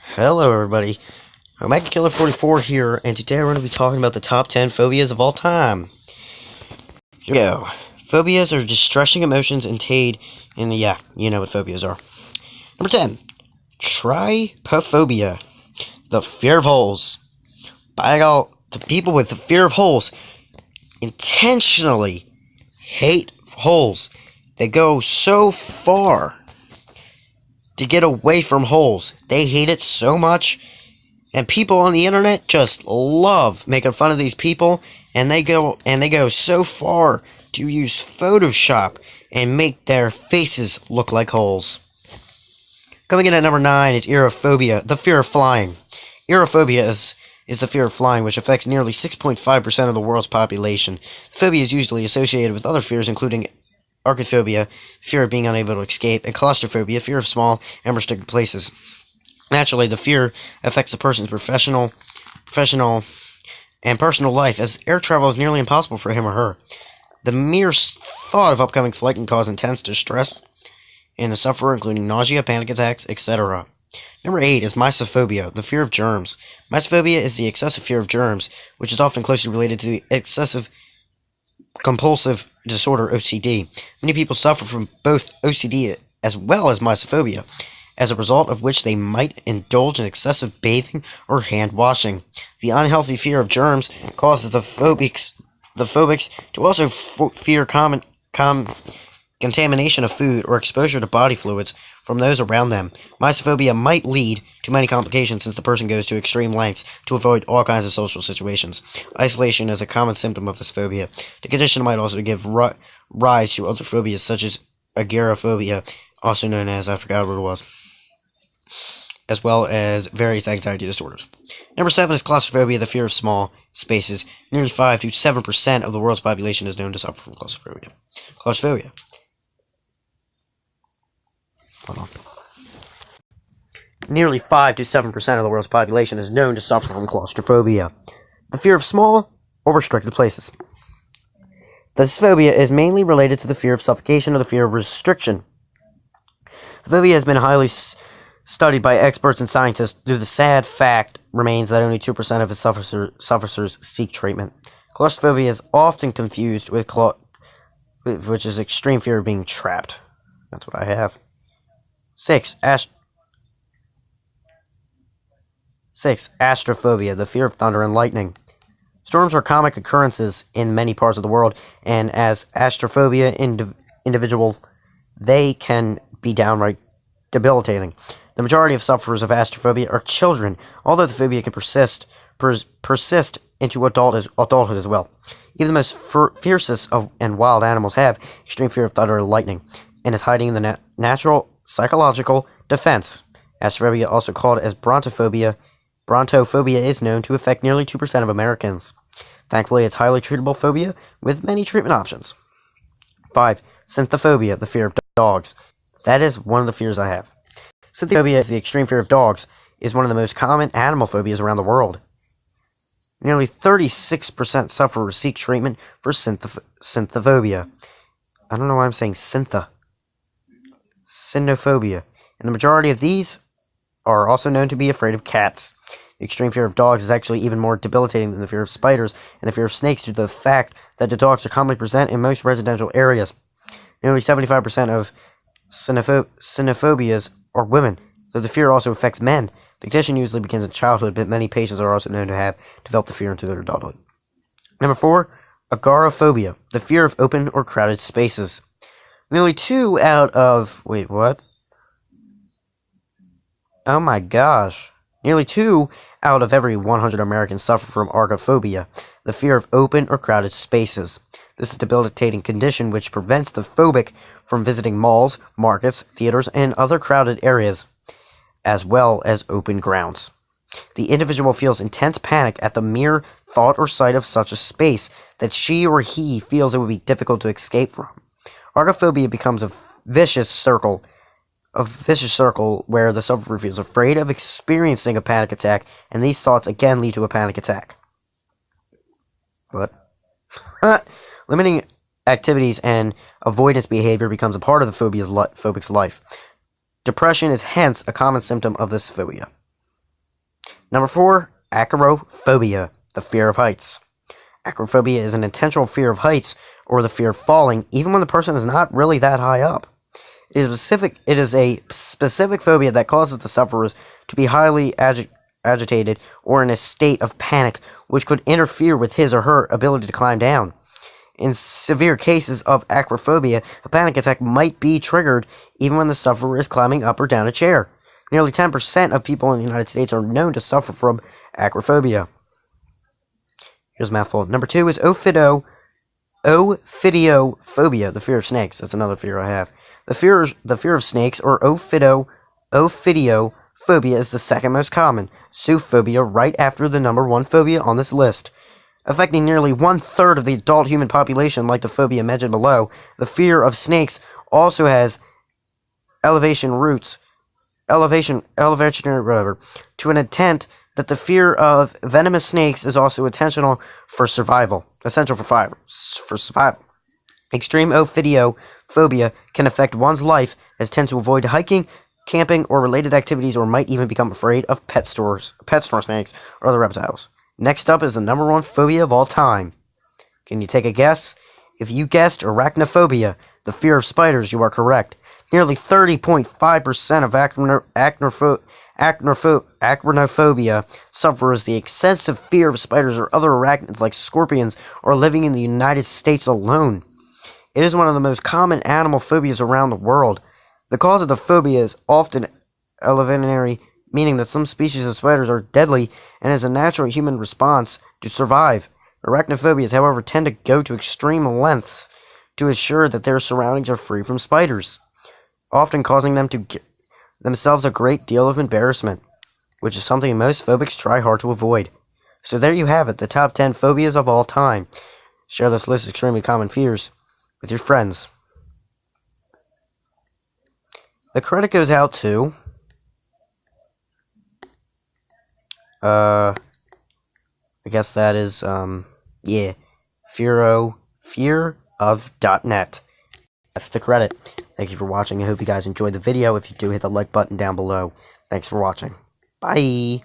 Hello everybody, I'm Killer44 here, and today we're going to be talking about the top 10 phobias of all time. Here we go. Phobias are distressing emotions entailed, and yeah, you know what phobias are. Number 10, Trypophobia, the fear of holes. By God, the people with the fear of holes intentionally hate holes. They go so far to get away from holes. They hate it so much. And people on the internet just love making fun of these people, and they go so far to use Photoshop and make their faces look like holes. Coming in at number 9 is Aerophobia, the fear of flying. Aerophobia is the fear of flying, which affects nearly 6.5% of the world's population. The phobia is usually associated with other fears, including Agoraphobia, fear of being unable to escape, and Claustrophobia, fear of small and restricted places. Naturally, the fear affects a person's professional, and personal life, as air travel is nearly impossible for him or her. The mere thought of upcoming flight can cause intense distress in the sufferer, including nausea, panic attacks, etc. Number 8 is Mysophobia, the fear of germs. Mysophobia is the excessive fear of germs, which is often closely related to the excessive compulsive disorder, OCD. Many people suffer from both OCD as well as Mysophobia, as a result of which they might indulge in excessive bathing or hand washing. The unhealthy fear of germs causes the phobics to also fear contamination of food or exposure to body fluids from those around them. Mysophobia might lead to many complications since the person goes to extreme lengths to avoid all kinds of social situations. Isolation is a common symptom of this phobia. The condition might also give rise to other phobias such as Agoraphobia, also known as, I forgot what it was, as well as various anxiety disorders. Number 7 is Claustrophobia, the fear of small spaces. Nearly 5 to 7% of the world's population is known to suffer from claustrophobia. Claustrophobia. Hold on. Nearly 5 to 7% of the world's population is known to suffer from claustrophobia, the fear of small or restricted places. This phobia is mainly related to the fear of suffocation or the fear of restriction. The phobia has been highly studied by experts and scientists, though the sad fact remains that only 2% of its sufferers seek treatment. Claustrophobia is often confused with which is extreme fear of being trapped. That's what I have. 6. Astraphobia, the fear of thunder and lightning. Storms are common occurrences in many parts of the world, and as Astraphobia individual, they can be downright debilitating. The majority of sufferers of Astraphobia are children, although the phobia can persist into adulthood as well. Even the most fiercest and wild animals have extreme fear of thunder and lightning, and is hiding in the natural psychological defense. Astraphobia, also called as Brontophobia, is known to affect nearly 2% of Americans. Thankfully, it's a highly treatable phobia with many treatment options. 5. Cynophobia, the fear of dogs. That is one of the fears I have. Cynophobia is the extreme fear of dogs, is one of the most common animal phobias around the world. Nearly 36% sufferers seek treatment for Cynophobia. I don't know why I'm saying Cynophobia. And the majority of these are also known to be afraid of cats. The extreme fear of dogs is actually even more debilitating than the fear of spiders and the fear of snakes due to the fact that the dogs are commonly present in most residential areas. Nearly 75% of Cynophobias are women, though the fear also affects men. The condition usually begins in childhood, but many patients are also known to have developed the fear into their adulthood. Number 4, Agoraphobia, the fear of open or crowded spaces. Nearly 2 out of... Wait, what? Oh my gosh. Nearly 2 out of every 100 Americans suffer from agoraphobia, the fear of open or crowded spaces. This is a debilitating condition which prevents the phobic from visiting malls, markets, theaters, and other crowded areas, as well as open grounds. The individual feels intense panic at the mere thought or sight of such a space that she or he feels it would be difficult to escape from. Agoraphobia becomes a vicious circle where the sufferer feels afraid of experiencing a panic attack, and these thoughts again lead to a panic attack. What? Limiting activities and avoidance behavior becomes a part of the phobic's life. Depression is hence a common symptom of this phobia. Number 4, Agoraphobia, the fear of heights. Agoraphobia is an intentional fear of heights, or the fear of falling, even when the person is not really that high up. It is a specific phobia that causes the sufferers to be highly agitated or in a state of panic, which could interfere with his or her ability to climb down. In severe cases of agoraphobia, a panic attack might be triggered even when the sufferer is climbing up or down a chair. Nearly 10% of people in the United States are known to suffer from agoraphobia. Here's a mouthful. Number 2 is Ophidiophobia, the fear of snakes. That's another fear I have. The fear of snakes, or Ophidiophobia, is the second most common. Zoophobia, right after the number 1 phobia on this list. Affecting nearly 1/3 of the adult human population, like the phobia mentioned below, the fear of snakes also has elevation to an intent that the fear of venomous snakes is also essential for survival. Extreme Ophidiophobia can affect one's life, as tend to avoid hiking, camping, or related activities, or might even become afraid of pet store snakes, or other reptiles. Next up is the number 1 phobia of all time. Can you take a guess? If you guessed Arachnophobia, the fear of spiders, you are correct. Nearly 30.5% of Arachnophobia sufferers the excessive fear of spiders or other arachnids like scorpions are living in the United States alone. It is one of the most common animal phobias around the world. The cause of the phobia is often evolutionary, meaning that some species of spiders are deadly and is a natural human response to survive. Arachnophobias, however, tend to go to extreme lengths to ensure that their surroundings are free from spiders, often causing them to give themselves a great deal of embarrassment, which is something most phobics try hard to avoid. So there you have it, the top 10 phobias of all time. Share this list of extremely common fears with your friends. The credit goes out to I guess that is fearof.net. That's the credit. Thank you for watching. I hope you guys enjoyed the video. If you do, hit the like button down below. Thanks for watching. Bye.